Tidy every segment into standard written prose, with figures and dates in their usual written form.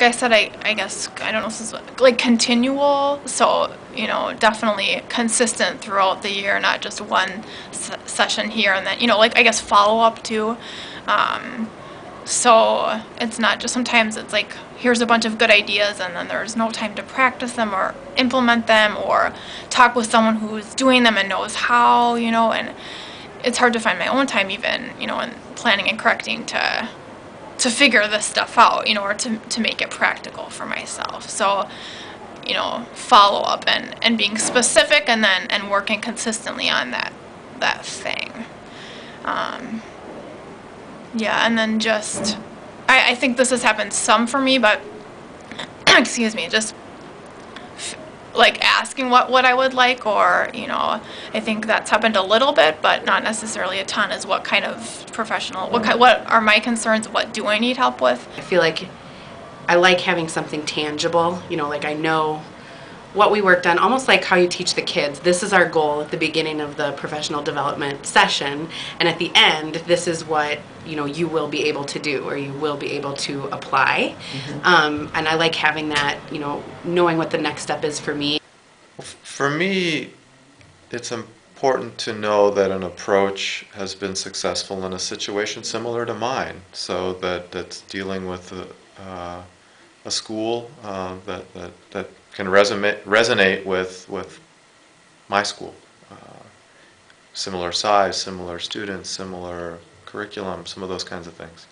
like I said, I guess, I don't know if this is like continual, so, you know, definitely consistent throughout the year, not just one session here and then, you know, like I guess follow up too. So it's not just, sometimes it's like, here's a bunch of good ideas and then there's no time to practice them or implement them or talk with someone who's doing them and knows how, you know, and it's hard to find my own time even, you know, in planning and correcting to figure this stuff out, you know, or to make it practical for myself. So, you know, follow up and being specific and then working consistently on that thing. Yeah, and then just, I think this has happened some for me, but excuse me, just like asking what I would like, or, you know, I think that's happened a little bit, but not necessarily a ton, is what kind of professional, what are my concerns, what do I need help with? I feel like I like having something tangible, you know, like I know what we worked on, almost like how you teach the kids. This is our goal at the beginning of the professional development session, and at the end, this is what, you know, you will be able to do, or you will be able to apply. And I like having that, you know, knowing what the next step is for me. For me, it's important to know that an approach has been successful in a situation similar to mine, so that's dealing with a school that can resonate with my school. Similar size, similar students, similar curriculum, some of those kinds of things.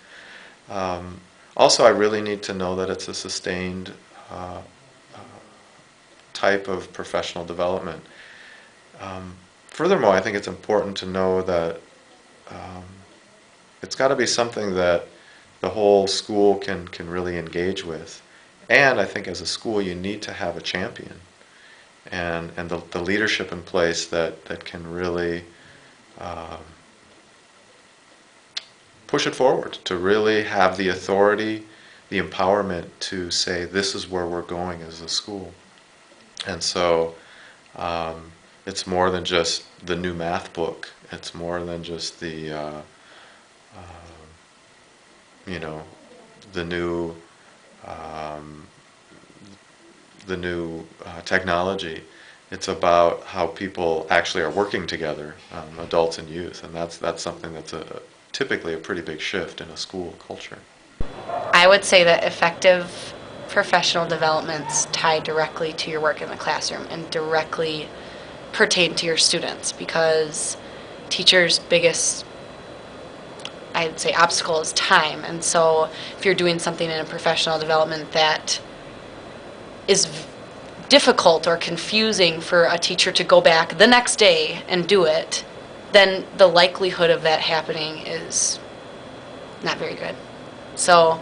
Also, I really need to know that it's a sustained type of professional development. Furthermore, I think it's important to know that it's got to be something that the whole school can really engage with. And I think as a school you need to have a champion and the leadership in place that can really push it forward, to really have the authority, the empowerment to say this is where we're going as a school. And so it's more than just the new math book. It's more than just the you know, the new technology. It's about how people actually are working together, adults and youth, and that's something that's typically a pretty big shift in a school culture. I would say that effective professional developments tie directly to your work in the classroom and directly pertain to your students, because teachers' biggest, I'd say, obstacle is time. And so if you're doing something in a professional development that is difficult or confusing for a teacher to go back the next day and do it, then the likelihood of that happening is not very good. So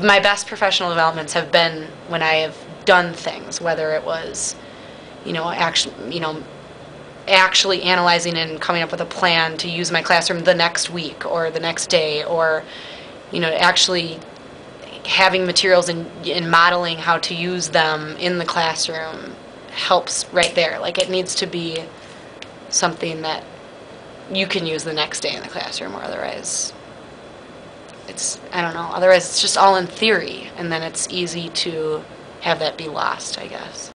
my best professional developments have been when I have done things, whether it was, you know, actually analyzing and coming up with a plan to use my classroom the next week or the next day, or, you know, actually having materials and modeling how to use them in the classroom helps right there. Like, it needs to be something that you can use the next day in the classroom, or otherwise it's, I don't know, otherwise it's just all in theory, and then it's easy to have that be lost, I guess.